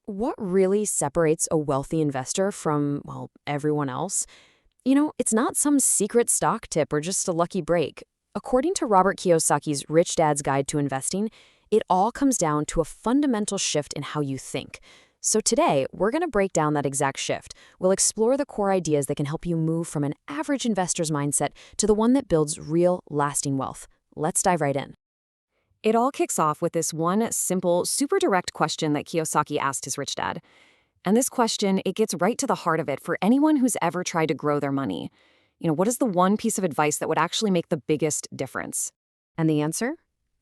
What really separates a wealthy investor from, well, everyone else? It's not some secret stock tip or just a lucky break. According to Robert Kiyosaki's Rich Dad's Guide to Investing, it all comes down to a fundamental shift in how you think. So today, we're going to break down that exact shift. We'll explore the core ideas that can help you move from an average investor's mindset to the one that builds real, lasting wealth. Let's dive right in. It all kicks off with this one simple, super direct question that Kiyosaki asked his rich dad. And this question, it gets right to the heart of it for anyone who's ever tried to grow their money. What is the one piece of advice that would actually make the biggest difference? And the answer?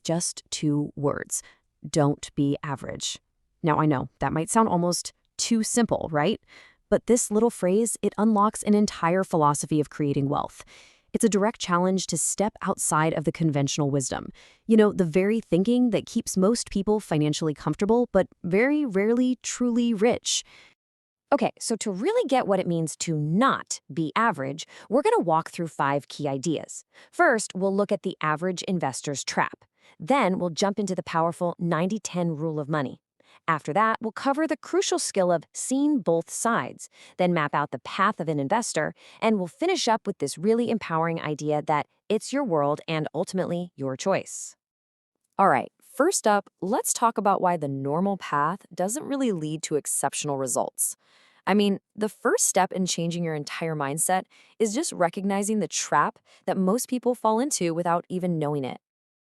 Just two words. Don't be average. Now, I know that might sound almost too simple, right? But this little phrase, it unlocks an entire philosophy of creating wealth. It's a direct challenge to step outside of the conventional wisdom. The very thinking that keeps most people financially comfortable, but very rarely truly rich. Okay, so to really get what it means to not be average, we're going to walk through 5 key ideas. First, we'll look at the average investor's trap. Then we'll jump into the powerful 90-10 rule of money. After that, we'll cover the crucial skill of seeing both sides, then map out the path of an investor, and we'll finish up with this really empowering idea that it's your world and ultimately your choice. All right, first up, let's talk about why the normal path doesn't really lead to exceptional results. The first step in changing your entire mindset is just recognizing the trap that most people fall into without even knowing it.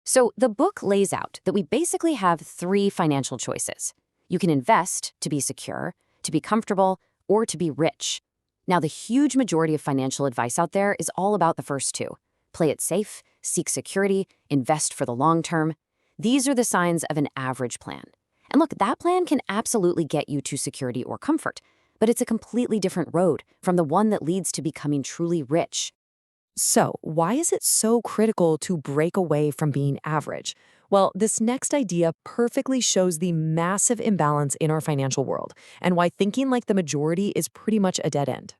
So the book lays out that we basically have 3 financial choices. You can invest to be secure, to be comfortable, or to be rich. Now, the huge majority of financial advice out there is all about the first 2. Play it safe, seek security, invest for the long term. These are the signs of an average plan. And look, that plan can absolutely get you to security or comfort, but it's a completely different road from the one that leads to becoming truly rich. So, why is it so critical to break away from being average? Well, this next idea perfectly shows the massive imbalance in our financial world and why thinking like the majority is pretty much a dead end.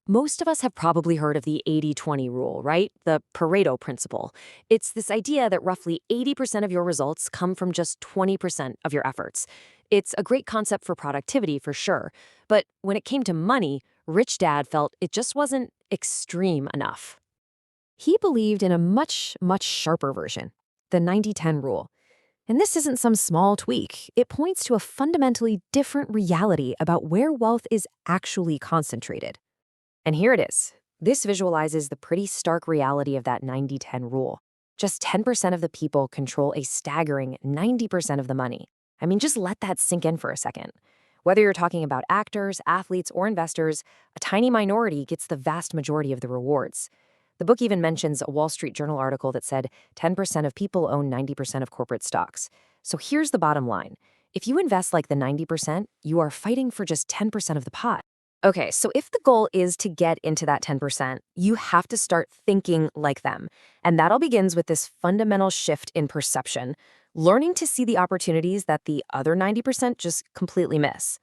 Most of us have probably heard of the 80-20 rule, right? The Pareto principle. It's this idea that roughly 80% of your results come from just 20% of your efforts. It's a great concept for productivity, for sure. But when it came to money, Rich Dad felt it just wasn't extreme enough. He believed in a much, much sharper version, the 90-10 rule. And this isn't some small tweak. It points to a fundamentally different reality about where wealth is actually concentrated. And here it is. This visualizes the pretty stark reality of that 90-10 rule. Just 10% of the people control a staggering 90% of the money. Just let that sink in for a second. Whether you're talking about actors, athletes, or investors, a tiny minority gets the vast majority of the rewards. The book even mentions a Wall Street Journal article that said 10% of people own 90% of corporate stocks. So here's the bottom line. If you invest like the 90%, you are fighting for just 10% of the pot. Okay, so if the goal is to get into that 10%, you have to start thinking like them. And that all begins with this fundamental shift in perception, learning to see the opportunities that the other 90% just completely miss.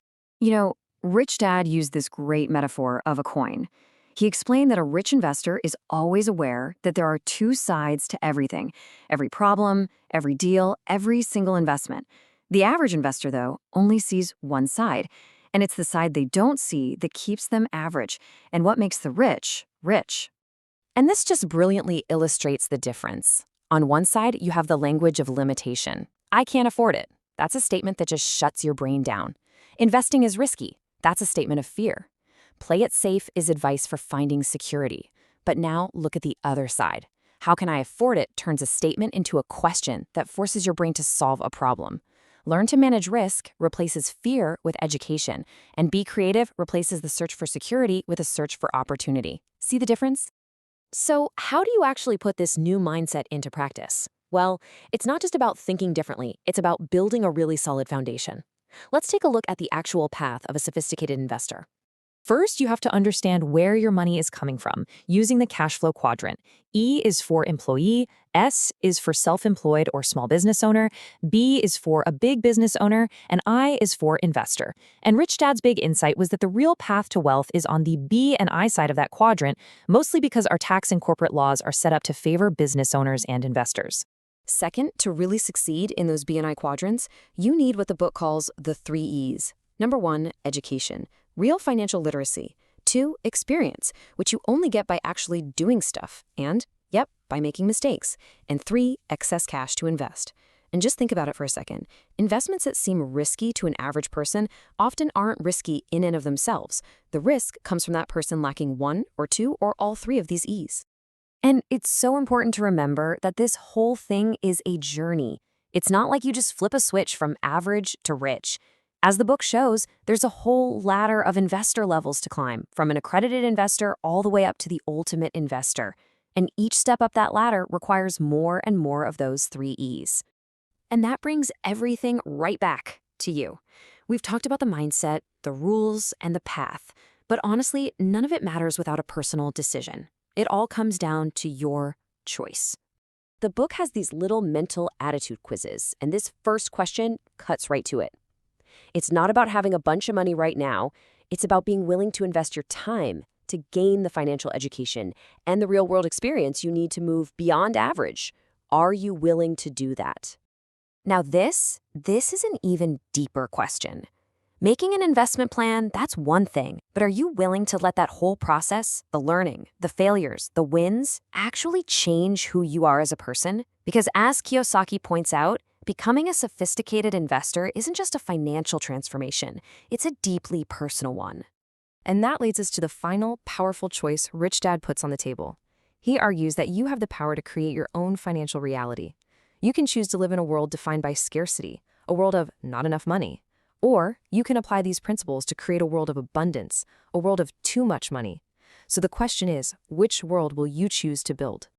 Rich Dad used this great metaphor of a coin. He explained that a rich investor is always aware that there are 2 sides to everything, every problem, every deal, every single investment. The average investor, though, only sees one side. And it's the side they don't see that keeps them average, and what makes the rich, rich. And this just brilliantly illustrates the difference. On one side, you have the language of limitation. I can't afford it. That's a statement that just shuts your brain down. Investing is risky. That's a statement of fear. Play it safe is advice for finding security. But now look at the other side. How can I afford it turns a statement into a question that forces your brain to solve a problem. Learn to manage risk replaces fear with education, and be creative replaces the search for security with a search for opportunity. See the difference? So, how do you actually put this new mindset into practice? Well, it's not just about thinking differently, it's about building a really solid foundation. Let's take a look at the actual path of a sophisticated investor. First, you have to understand where your money is coming from using the cash flow quadrant. E is for employee, S is for self-employed or small business owner, B is for a big business owner, and I is for investor. And Rich Dad's big insight was that the real path to wealth is on the B and I side of that quadrant, mostly because our tax and corporate laws are set up to favor business owners and investors. Second, to really succeed in those B and I quadrants, you need what the book calls the 3 E's. Number 1, education, real financial literacy. 2, experience, which you only get by actually doing stuff. And, yep, by making mistakes. And 3, excess cash to invest. And just think about it for a second. Investments that seem risky to an average person often aren't risky in and of themselves. The risk comes from that person lacking 1 or 2 or all 3 of these E's. And it's so important to remember that this whole thing is a journey. It's not like you just flip a switch from average to rich. As the book shows, there's a whole ladder of investor levels to climb, from an accredited investor all the way up to the ultimate investor. And each step up that ladder requires more and more of those 3 E's. And that brings everything right back to you. We've talked about the mindset, the rules, and the path. But honestly, none of it matters without a personal decision. It all comes down to your choice. The book has these little mental attitude quizzes, and this first question cuts right to it. It's not about having a bunch of money right now. It's about being willing to invest your time to gain the financial education and the real-world experience you need to move beyond average. Are you willing to do that? Now this is an even deeper question. Making an investment plan, that's one thing, but are you willing to let that whole process, the learning, the failures, the wins, actually change who you are as a person? Because as Kiyosaki points out, becoming a sophisticated investor isn't just a financial transformation, it's a deeply personal one. And that leads us to the final, powerful choice Rich Dad puts on the table. He argues that you have the power to create your own financial reality. You can choose to live in a world defined by scarcity, a world of not enough money. Or you can apply these principles to create a world of abundance, a world of too much money. So the question is, which world will you choose to build?